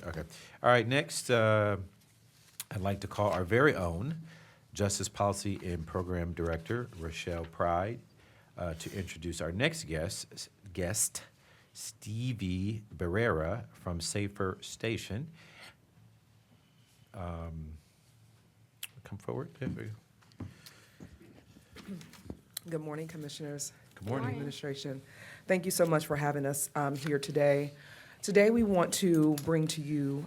Okay. All right, next, I'd like to call our very own Justice Policy and Program Director, Ruchelle Pride, to introduce our next guest, Stevie Barrera from Safer Station. Come forward. There we go. Good morning, Commissioners. Good morning. Administration. Thank you so much for having us here today. Today, we want to bring to you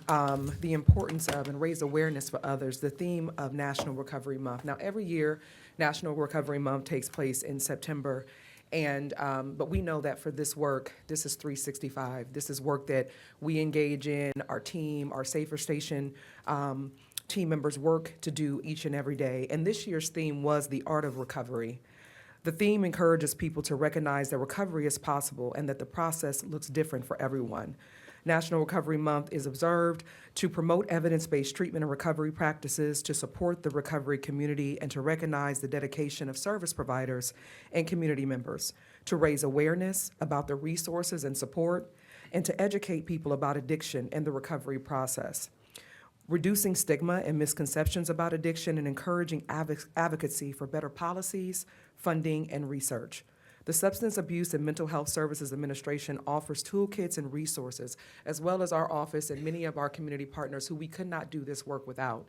the importance of and raise awareness for others, the theme of National Recovery Month. Now, every year, National Recovery Month takes place in September, and but we know that for this work, this is 365. This is work that we engage in, our team, our Safer Station team members work to do each and every day. And this year's theme was the art of recovery. The theme encourages people to recognize that recovery is possible and that the process looks different for everyone. National Recovery Month is observed to promote evidence-based treatment and recovery practices, to support the recovery community, and to recognize the dedication of service providers and community members, to raise awareness about the resources and support, and to educate people about addiction and the recovery process. Reducing stigma and misconceptions about addiction and encouraging advocacy for better policies, funding, and research. The Substance Abuse and Mental Health Services Administration offers toolkits and resources, as well as our office and many of our community partners who we could not do this work without.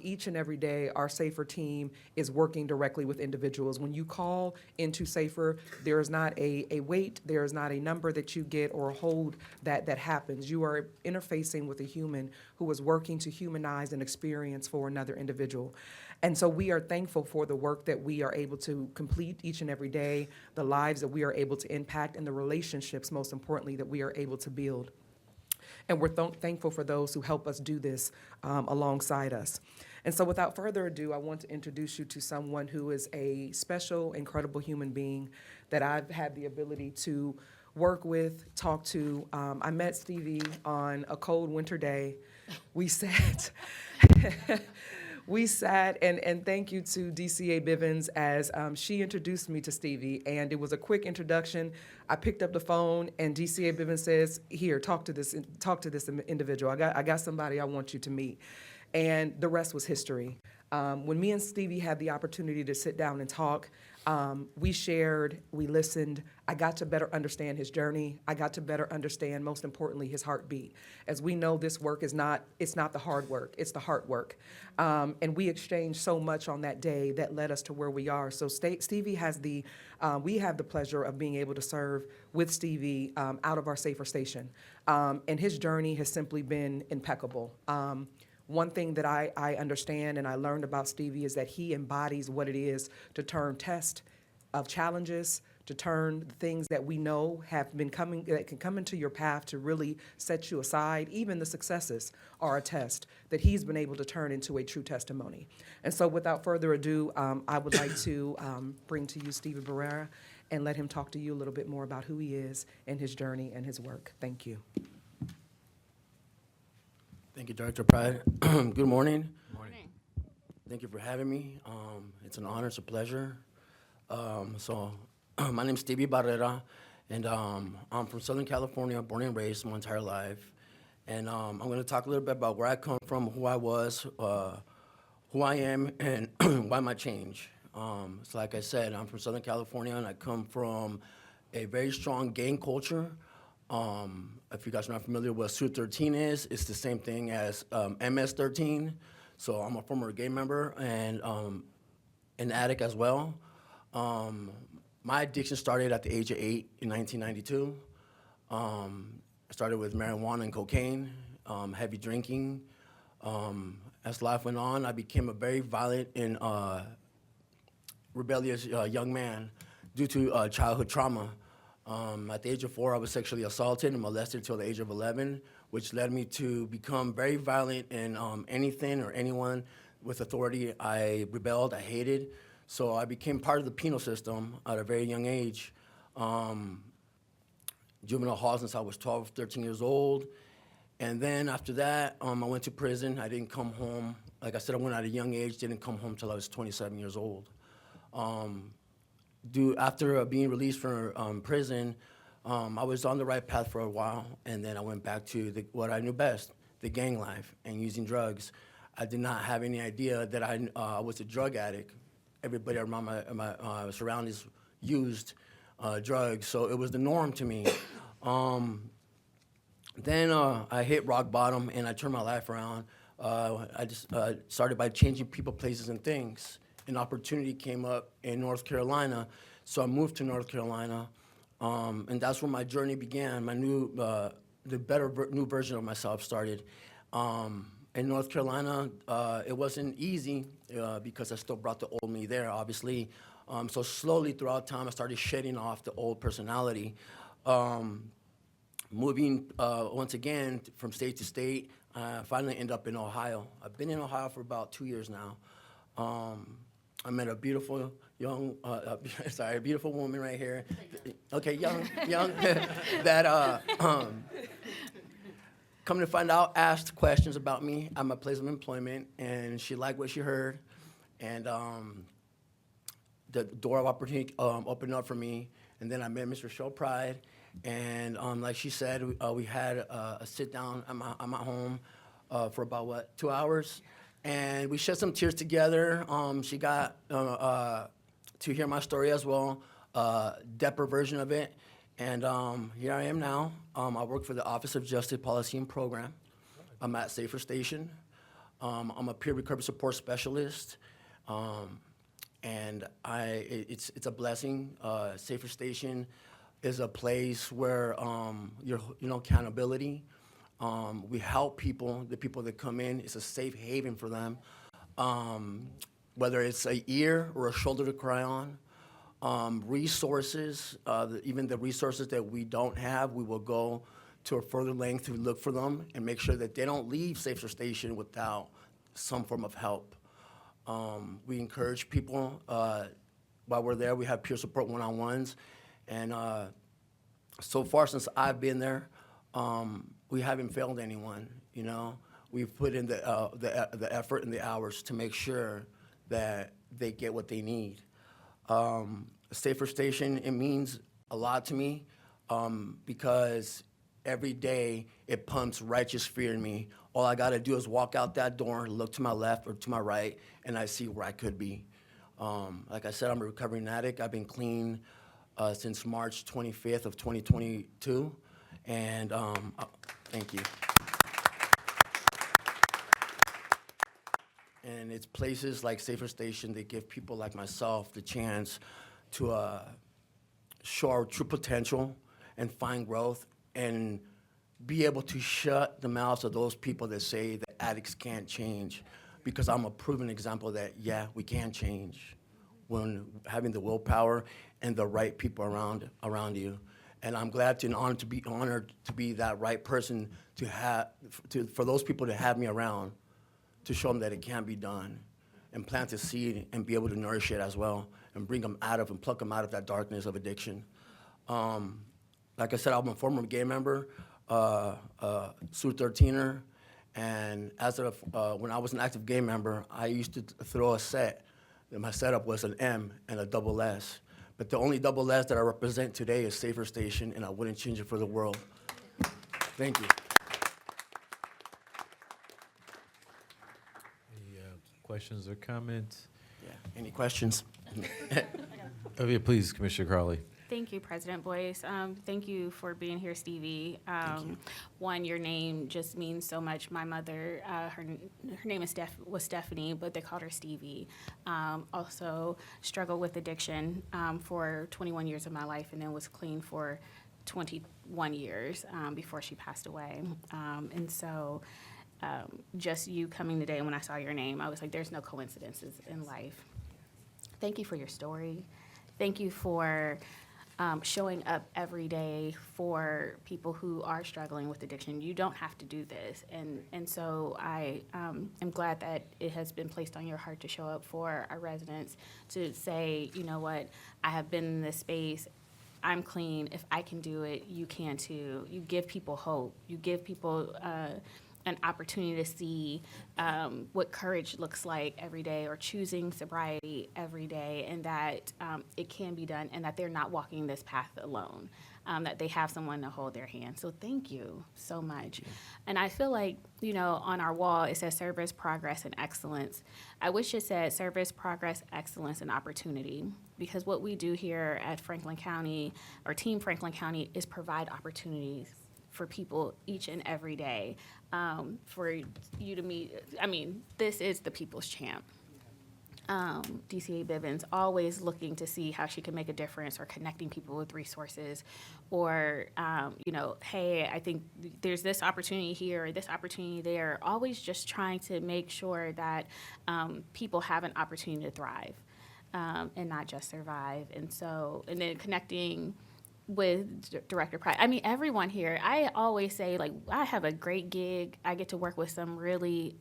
Each and every day, our SAFER team is working directly with individuals. When you call into SAFER, there is not a wait, there is not a number that you get or a hold that happens. You are interfacing with a human who is working to humanize an experience for another individual. And so we are thankful for the work that we are able to complete each and every day, the lives that we are able to impact, and the relationships, most importantly, that we are able to build. And we're thankful for those who help us do this alongside us. And so without further ado, I want to introduce you to someone who is a special, incredible human being that I've had the ability to work with, talk to. I met Stevie on a cold winter day. We sat... We sat, and thank you to DCA Bivens as she introduced me to Stevie, and it was a quick introduction. I picked up the phone, and DCA Bivens says, "Here, talk to this individual. I got somebody I want you to meet," and the rest was history. When me and Stevie had the opportunity to sit down and talk, we shared, we listened. I got to better understand his journey. I got to better understand, most importantly, his heartbeat. As we know, this work is not the hard work, it's the heart work. And we exchanged so much on that day that led us to where we are. So Stevie has we have the pleasure of being able to serve with Stevie out of our Safer Station. And his journey has simply been impeccable. One thing that I understand and I learned about Stevie is that he embodies what it is to turn test of challenges, to turn the things that we know have been coming, that can come into your path to really set you aside. Even the successes are a test that he's been able to turn into a true testimony. And so without further ado, I would like to bring to you Stevie Barrera and let him talk to you a little bit more about who he is and his journey and his work. Thank you. Thank you, Director Pride. Good morning. Good morning. Thank you for having me. It's an honor, it's a pleasure. My name's Stevie Barrera, and I'm from Southern California, born and raised my entire life. And I'm going to talk a little bit about where I come from, who I was, who I am, and why my change. So like I said, I'm from Southern California, and I come from a very strong gang culture. If you guys are not familiar with what Suite 13 is, it's the same thing as MS-13. So I'm a former gay member and an addict as well. My addiction started at the age of 8 in 1992. I started with marijuana and cocaine, heavy drinking. As life went on, I became a very violent and rebellious young man due to childhood trauma. At the age of 4, I was sexually assaulted and molested until the age of 11, which led me to become very violent in anything or anyone with authority. I rebelled, I hated, so I became part of the penal system at a very young age. Juvenile hall since I was 12, 13 years old. And then after that, I went to prison. I didn't come home. Like I said, I went at a young age, didn't come home till I was 27 years old. After being released from prison, I was on the right path for a while, and then I went back to what I knew best, the gang life and using drugs. I did not have any idea that I was a drug addict. Everybody around my surroundings used drugs, so it was the norm to me. Then I hit rock bottom and I turned my life around. I just started by changing people, places, and things. An opportunity came up in North Carolina, so I moved to North Carolina, and that's where my journey began. My new, new version of myself started. In North Carolina, it wasn't easy because I still brought the old me there, obviously. So slowly throughout time, I started shedding off the old personality. Moving once again from state to state, I finally ended up in Ohio. I've been in Ohio for about 2 years now. I met a beautiful young, a beautiful woman right here. Okay, young, that come to find out, asked questions about me at my place of employment, and she liked what she heard, and the door of opportunity opened up for me, and then I met Mr. Ruchelle Pride, and like she said, we had a sit down at my home for about, 2 hours, and we shed some tears together. She got to hear my story as well, depth version of it, and here I am now. I work for the Office of Justice Policy and Program. I'm at Safer Station. I'm a peer recovery support specialist, and it's a blessing. Safer Station is a place where accountability. We help people, the people that come in. It's a safe haven for them, whether it's an ear or a shoulder to cry on. Resources, even the resources that we don't have, we will go to a further length to look for them and make sure that they don't leave Safer Station without some form of help. We encourage people while we're there. We have peer support one-on-ones, and so far since I've been there, we haven't failed anyone. You know, we've put in the effort and the hours to make sure that they get what they need. Safer Station, it means a lot to me because every day it pumps righteous fear in me. All I got to do is walk out that door, look to my left or to my right, and I see where I could be. Like I said, I'm a recovering addict. I've been clean since March 25th of 2022, and thank you. And it's places like Safer Station that give people like myself the chance to show our true potential and find growth and be able to shut the mouths of those people that say that addicts can't change, because I'm a proven example that, yeah, we can change when having the willpower and the right people around you. And I'm glad and honored to be that right person for those people to have me around, to show them that it can be done, and plant a seed and be able to nourish it as well, and bring them out of and pluck them out of that darkness of addiction. Like I said, I'm a former gay member, Sur 13er, and when I was an active gay member, I used to throw a set. My setup was an M and a double S. But the only double S that I represent today is Safer Station, and I wouldn't change it for the world. Thank you. Any questions or comments? Yeah. Any questions? Oh, yeah, please, Commissioner Crawley. Thank you, President Boyce. Thank you for being here, Stevie. One, your name just means so much. My mother, her name was Stephanie, but they called her Stevie. Also struggled with addiction for 21 years of my life, and then was clean for 21 years before she passed away. And so just you coming today, when I saw your name, I was like, there's no coincidences in life. Thank you for your story. Thank you for showing up every day for people who are struggling with addiction. You don't have to do this. And so I am glad that it has been placed on your heart to show up for our residents, to say, you know what, I have been in this space. I'm clean. If I can do it, you can too. You give people hope. You give people an opportunity to see what courage looks like every day, or choosing sobriety every day, and that it can be done, and that they're not walking this path alone, that they have someone to hold their hand. So thank you so much. And I feel like, on our wall, it says service, progress, and excellence. I wish it said service, progress, excellence, and opportunity, because what we do here at Franklin County, or Team Franklin County, is provide opportunities for people each and every day, for you to meet. I mean, this is the people's champ. DCA Bivens, always looking to see how she can make a difference, or connecting people with resources, or, hey, I think there's this opportunity here or this opportunity there. Always just trying to make sure that people have an opportunity to thrive, and not just survive. And then connecting with Director Pride. I mean, everyone here, I always say, like, I have a great gig. I get to work with some really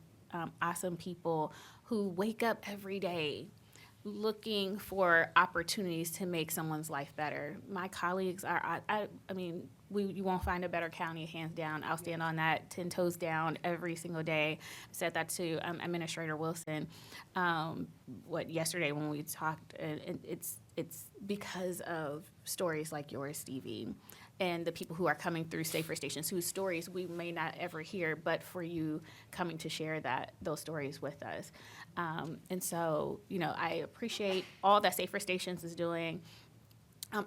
awesome people who wake up every day looking for opportunities to make someone's life better. My colleagues are, I mean, you won't find a better county, hands down. I'll stand on that 10 toes down every single day. I said that to Administrator Wilson yesterday when we talked, and it's because of stories like yours, Stevie, and the people who are coming through Safer Stations, whose stories we may not ever hear, but for you coming to share those stories with us. And so, I appreciate all that Safer Stations is doing.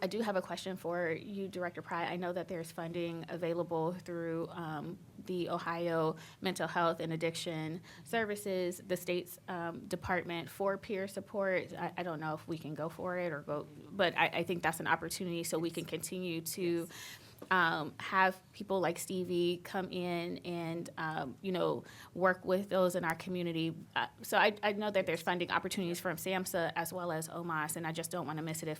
I do have a question for you, Director Pride. I know that there's funding available through the Ohio Mental Health and Addiction Services, the state's department, for peer support. I don't know if we can go for it but I think that's an opportunity, so we can continue to have people like Stevie come in and, work with those in our community. So I know that there's funding opportunities from SAMHSA as well as OMAS, and I just don't want to miss it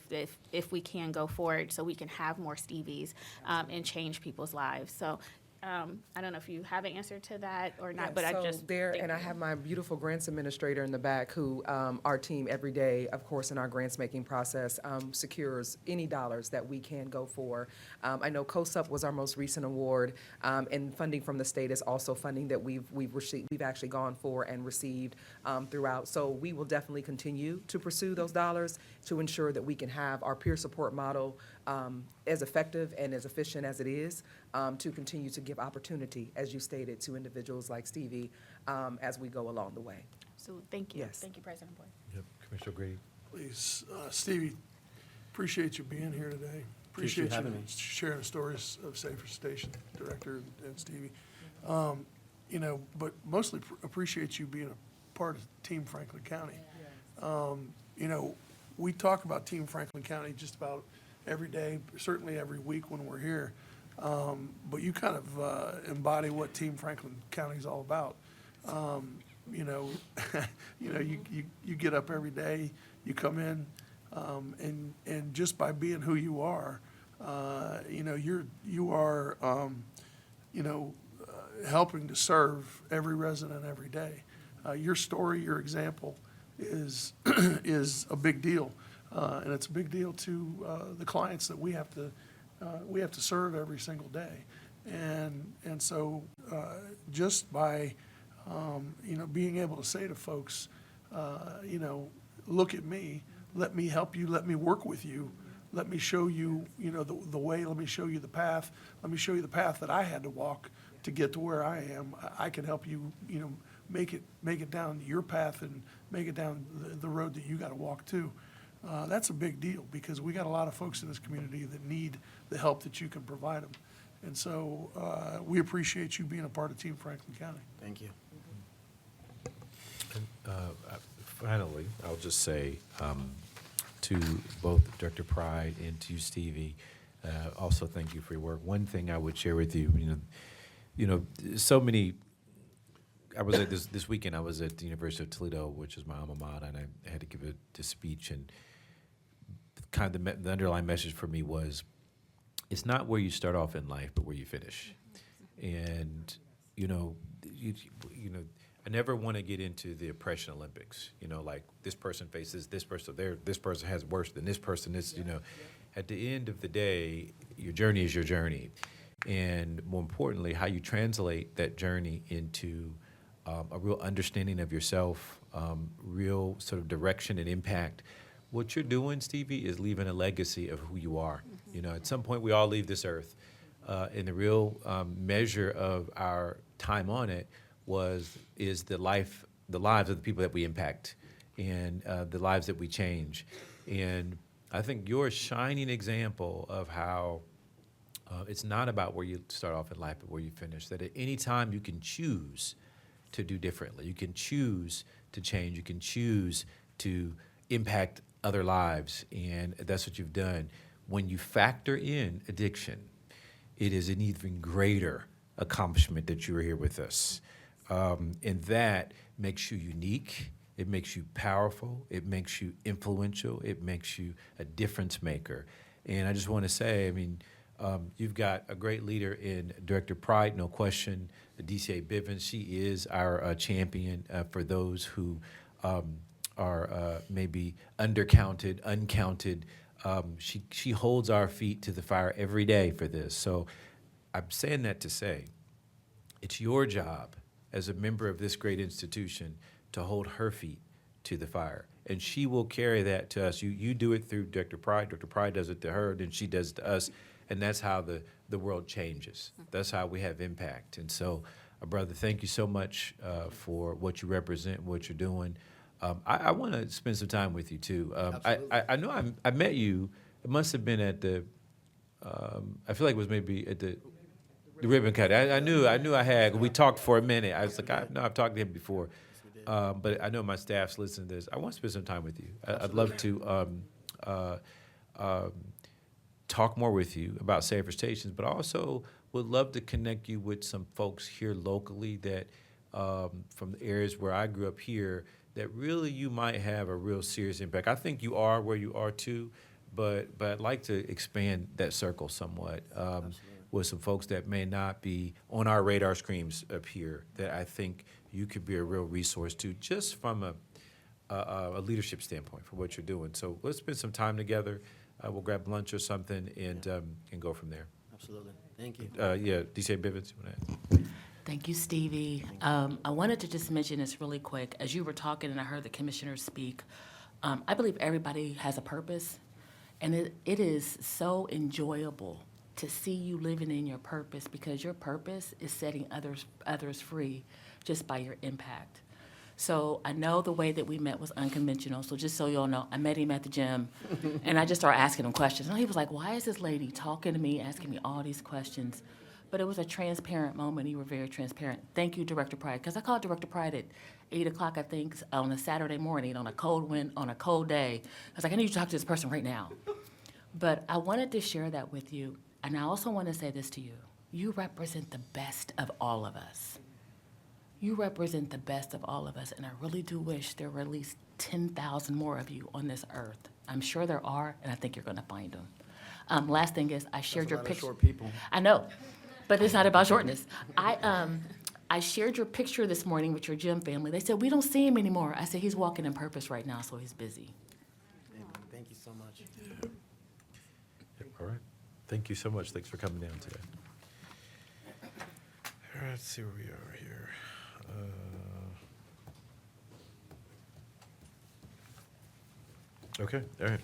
if we can go forward, so we can have more Stevies and change people's lives. So I don't know if you have an answer to that or not, but I just and I have my beautiful grants administrator in the back, who our team every day, of course, in our grants making process, secures any dollars that we can go for. I know COSUP was our most recent award, and funding from the state is also funding that we've actually gone for and received throughout. So we will definitely continue to pursue those dollars to ensure that we can have our peer support model as effective and as efficient as it is, to continue to give opportunity, as you stated, to individuals like Stevie as we go along the way. So thank you. Yes. Thank you, President Boyd. Yep, Commissioner Grady. Please, Stevie, appreciate you being here today. Appreciate you Appreciate having you me. sharing the stories of Safer Station, Director and Stevie. But mostly appreciate you being a part of Team Franklin County. We talk about Team Franklin County just about every day, certainly every week when we're here. But you kind of embody what Team Franklin County is all about. You get up every day, you come in, and just by being who you are, you are helping to serve every resident every day. Your story, your example is a big deal, and it's a big deal to the clients that we have to serve every single day, and so just by being able to say to folks, look at me, let me help you, let me work with you, let me show you, the way, let me show you the path, let me show you the path that I had to walk to get to where I am. I can help you, make it down your path and make it down the road that you got to walk too. That's a big deal, because we got a lot of folks in this community that need the help that you can provide them. And so we appreciate you being a part of Team Franklin County. Thank you. Finally, I'll just say to both Director Pride and to you, Stevie, also thank you for your work. One thing I would share with you, so many. I was at this weekend. I was at the University of Toledo, which is my alma mater, and I had to give a speech. And kind of the underlying message for me was, it's not where you start off in life, but where you finish. And I never want to get into the oppression Olympics. Like this person faces this person there, this person has worse than this person. At the end of the day, your journey is your journey. and more importantly, how you translate that journey into a real understanding of yourself, real sort of direction and impact. What you're doing, Stevie, is leaving a legacy of who you are. You know, at some point we all leave this earth, and the real measure of our time on it is the lives of the people that we impact, and the lives that we change. And I think you're a shining example of how it's not about where you start off in life, but where you finish. That at any time you can choose to do differently. You can choose to change. You can choose to impact other lives, and that's what you've done. When you factor in addiction, it is an even greater accomplishment that you are here with us. And that makes you unique. It makes you powerful. It makes you influential. It makes you a difference maker. And I just want to say, I mean, you've got a great leader in Director Pride, no question. DCA Bivens, she is our champion for those who are maybe undercounted, uncounted. She holds our feet to the fire every day for this. So I'm saying that to say it's your job as a member of this great institution to hold her feet to the fire. And she will carry that to us. You do it through Director Pride. Director Pride does it to her, then she does it to us. And that's how the world changes. That's how we have impact. And so, brother, thank you so much for what you represent, what you're doing. I want to spend some time with you, too. I know I met you. It must have been at the, I feel like it was maybe at the ribbon cut. I knew I had. We talked for a minute. I was like, I've talked to him before. But I know my staff's listening to this. I want to spend some time with you. I'd love to talk more with you about safer stations, but also would love to connect you with some folks here locally that from the areas where I grew up here that really you might have a real serious impact. I think you are where you are too, but I'd like to expand that circle somewhat with some folks that may not be on our radar screens up here that I think you could be a real resource to, just from a leadership standpoint for what you're doing. So let's spend some time together. We'll grab lunch or something and go from there. Absolutely. Thank you. Yeah, DCA Bivens, you want to add? Thank you, Stevie. I wanted to just mention this really quick. As you were talking and I heard the commissioners speak, I believe everybody has a purpose, and it is so enjoyable to see you living in your purpose, because your purpose is setting others free just by your impact. So I know the way that we met was unconventional. So just so you all know, I met him at the gym, and I just started asking him questions. And he was like, why is this lady talking to me, asking me all these questions? But it was a transparent moment. You were very transparent. Thank you, Director Pride, because I called Director Pride at 8 o'clock, I think, on a Saturday morning on a cold day. I was like, I need you to talk to this person right now. But I wanted to share that with you. And I also want to say this to you. You represent the best of all of us. You represent the best of all of us, and I really do wish there were at least 10,000 more of you on this earth. I'm sure there are, and I think you're going to find them. Last thing is, I shared your picture. Short people. I know, but it's not about shortness. I shared your picture this morning with your gym family. They said, we don't see him anymore. I said, he's walking in purpose right now, so he's busy. Thank you so much. All right. Thank you so much. Thanks for coming down today. All right, let's see where we are here. Okay, all right.